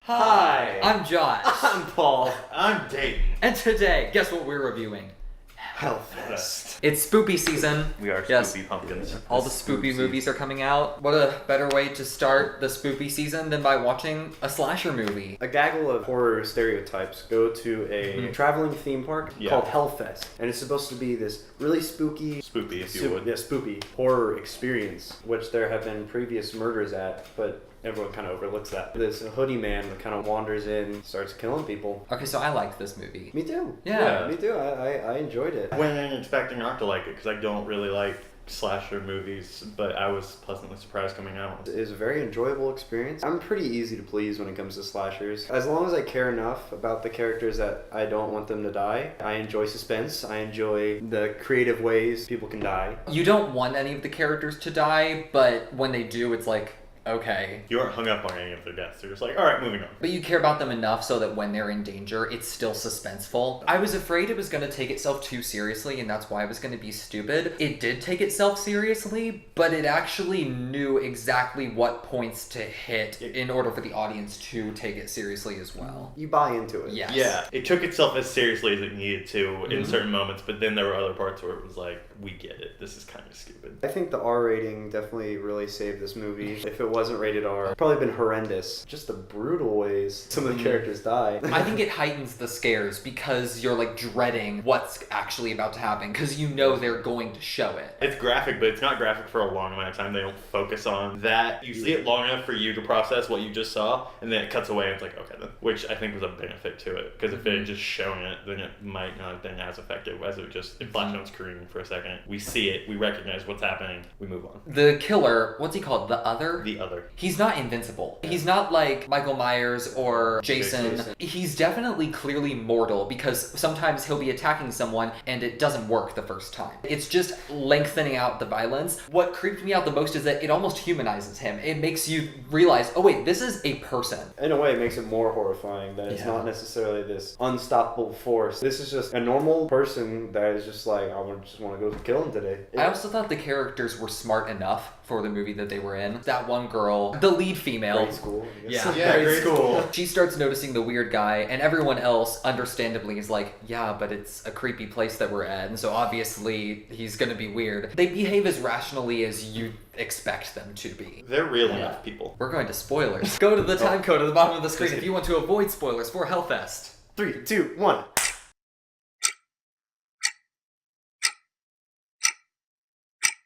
Hi. I'm Josh. I'm Paul. I'm Dayton. And today, guess what we're reviewing? Hellfest. It's spoopy season. We are Yes. spoopy pumpkins. All the spoopy movies are coming out. What a better way to start the spoopy season than by watching a slasher movie. A gaggle of horror stereotypes go to a traveling theme park called Hellfest. And it's supposed to be this really spooky... Spoopy, if you would. Yeah, spoopy horror experience, which there have been previous murders at, but everyone kind of overlooks that. This hoodie man that kind of wanders in, starts killing people. Okay, so I liked this movie. Me too. Yeah. Me too. I enjoyed it. I went in expecting not to like it because I don't really like slasher movies, but I was pleasantly surprised coming out. It was a very enjoyable experience. I'm pretty easy to please when it comes to slashers. As long as I care enough about the characters that I don't want them to die. I enjoy suspense. I enjoy the creative ways people can die. You don't want any of the characters to die, but when they do, it's like, okay. You aren't hung up on any of their deaths. You're just like, all right, moving on. But you care about them enough so that when they're in danger, it's still suspenseful. I was afraid it was going to take itself too seriously, and that's why it was going to be stupid. It did take itself seriously, but it actually knew exactly what points to hit in order for the audience to take it seriously as well. You buy into it. Yes. Yeah, it took itself as seriously as it needed to in certain moments, but then there were other parts where it was like, we get it. This is kind of stupid. I think the R rating definitely really saved this movie. If it wasn't rated R, it'd probably been horrendous. Just the brutal ways some of the characters die. I think it heightens the scares because you're like dreading what's actually about to happen because you know they're going to show it. It's graphic, but it's not graphic for a long amount of time. They don't focus on that. You see it long enough for you to process what you just saw, and then it cuts away and it's like, okay then. Which I think was a benefit to it, because if it had just shown it, then it might not have been as effective as it just flashed on screen for a second. We see it, we recognize what's happening, we move on. The killer, what's he called? The Other? The Other. He's not invincible. He's not like Michael Myers or Jason. He's definitely clearly mortal because sometimes he'll be attacking someone and it doesn't work the first time. It's just lengthening out the violence. What creeped me out the most is that it almost humanizes him. It makes you realize, oh wait, this is a person. In a way, it makes it more horrifying that it's not necessarily this unstoppable force. This is just a normal person that is just like, I just want to go kill him today. I also thought the characters were smart enough for the movie that they were in. That one girl, the lead female. Grade school. I guess. Yeah, Grade school. She starts noticing the weird guy, and everyone else, understandably, is like, yeah, but it's a creepy place that we're at, and so obviously he's gonna be weird. They behave as rationally as you expect them to be. They're real enough people. We're going to spoilers. Go to the time code at the bottom of the screen if you want to avoid spoilers for Hellfest. 3, 2, 1.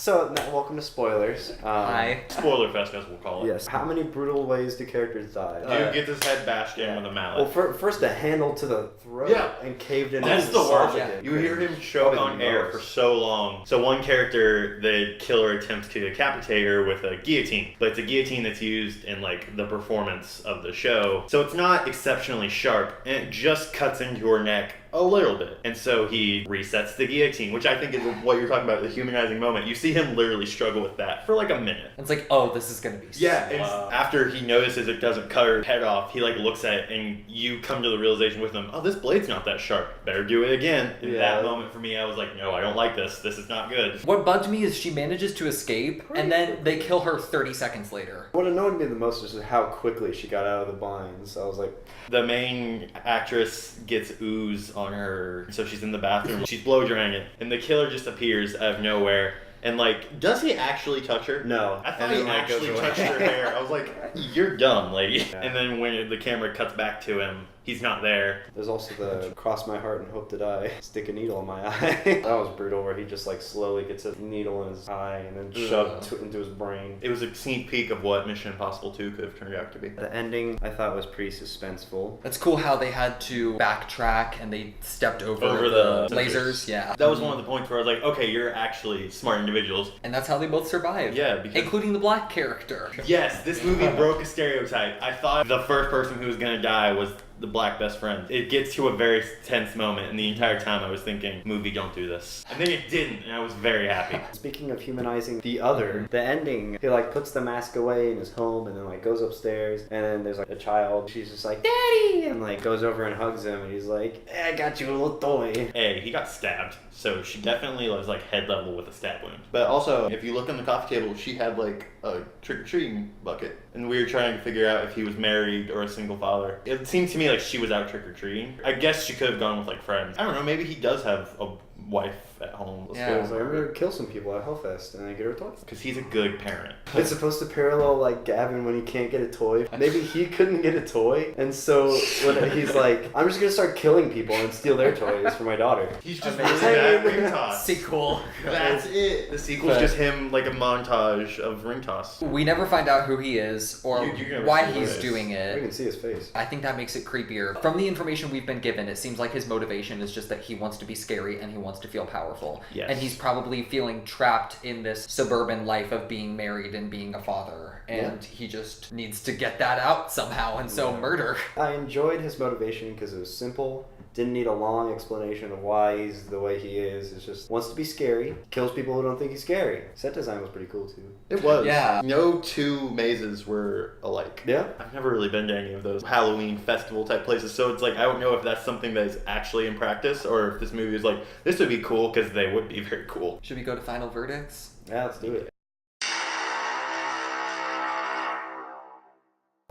So, welcome to spoilers. Hi. Spoiler fest, as we'll call it. Yes. How many brutal ways do characters die? Dude gets his head bashed in with a mallet. Well, first a handle to the throat and caved in. That's the worst. Yeah. You hear him choke on air for so long. So one character, the killer attempts to decapitate her with a guillotine, but it's a guillotine that's used in like the performance of the show. So it's not exceptionally sharp, and it just cuts into her neck a little bit. And so he resets the guillotine, which I think is what you're talking about, the humanizing moment. You see him literally struggle with that for like a minute. It's like, oh, this is gonna be Yeah, slow. and after he notices it doesn't cut her head off, he like looks at it and you come to the realization with him, oh, this blade's not that sharp. Better do it again. In that moment for me, I was like, no, I don't like this. This is not good. What bugged me is she manages to escape, and then they kill her 30 seconds later. What annoyed me the most is how quickly she got out of the binds. I was like... The main actress gets ooze on her, so she's in the bathroom. She's blow drying it, and the killer just appears out of nowhere. And like, does he actually touch her? No. I thought he actually touched her hair. I was like, you're dumb, lady. Yeah. And then when the camera cuts back to him, he's not there. There's also the cross my heart and hope to die, stick a needle in my eye. That was brutal, where he just like slowly gets a needle in his eye and then shoved into his brain. It was a sneak peek of what Mission Impossible 2 could have turned out to be. The ending I thought was pretty suspenseful. It's cool how they had to backtrack and they stepped over the lasers. Yeah. That was one of the points where I was like, okay, you're actually smart individuals. And that's how they both survived. Yeah, because... Including the black character. Yes, this movie broke a stereotype. I thought the first person who was gonna die was the black best friend. It gets to a very tense moment, and the entire time I was thinking, movie, don't do this. And then it didn't, and I was very happy. Speaking of humanizing the other, the ending, he like puts the mask away in his home and then like goes upstairs, and then there's like a child. She's just like, Daddy! And like goes over and hugs him, and he's like, I got you a little toy. Hey, he got stabbed, so she definitely was like head level with a stab wound. But also, if you look on the coffee table, she had like a trick-or-treating bucket, and and we were trying to figure out if he was married or a single father. It seemed to me like she was out trick-or-treating. I guess she could have gone with like friends. I don't know, maybe he does have a wife at home. Yeah. Like, I'm gonna kill some people at Hellfest and then get her a toy. Because he's a good parent. It's supposed to parallel like Gavin when he can't get a toy. Maybe he couldn't get a toy, and so when he's like, I'm just gonna start killing people and steal their toys for my daughter. He's just Amazing. really bad ring toss. Sequel. That's it. The sequel's But- just him like a montage of ring toss. We never find out who he is or You never why see who he's it is. doing We it. can see his face. I think that makes it creepier. From the information we've been given, it seems like his motivation is just that he wants to be scary and he wants to feel powerful. Yes. And he's probably feeling trapped in this suburban life of being married and being a father. And he just needs to get that out somehow, and so murder. I enjoyed his motivation because it was simple. Didn't need a long explanation of why he's the way he is. It's just wants to be scary. Kills people who don't think he's scary. Set design was pretty cool too. It was. Yeah. No two mazes were alike. Yeah. I've never really been to any of those Halloween festival type places, so it's like I don't know if that's something that is actually in practice or if this movie is like, this would be cool because they would be very cool. Should we go to final verdicts? Yeah, let's do it.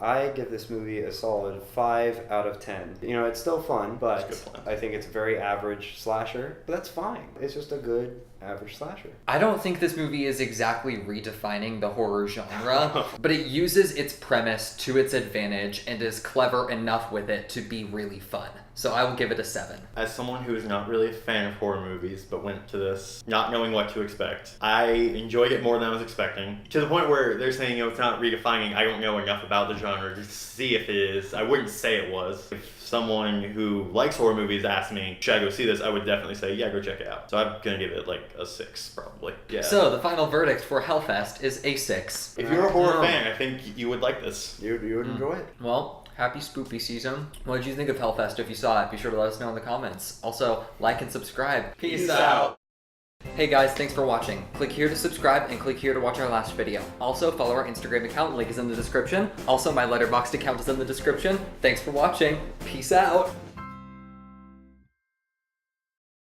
I give this movie a solid 5 out of 10. You know, it's still fun, but That's a good I think it's a very average slasher. But that's fine. It's just a good average slasher. I don't think this movie is exactly redefining the horror genre, but it uses its premise to its advantage and is clever enough with it to be really fun. So I will give it a 7. As someone who is not really a fan of horror movies, but went to this not knowing what to expect, I enjoyed it more than I was expecting. To the point where they're saying, you know, it's not redefining. I don't know enough about the genre to see if it is. I wouldn't say it was. If someone who likes horror movies asked me, should I go see this? I would definitely say, yeah, go check it out. So I'm gonna give it like a 6, probably. Yeah. So the final verdict for Hellfest is a 6. If you're a horror fan, I think you would like this. You would enjoy it. Well, happy spoopy season. What did you think of Hellfest? If you saw it, be sure to let us know in the comments. Also, like and subscribe. Peace out. Hey guys, thanks for watching. Click here to subscribe and click here to watch our last video. Also, follow our Instagram account, link is in the description. Also, my Letterboxd account is in the description. Thanks for watching. Peace out.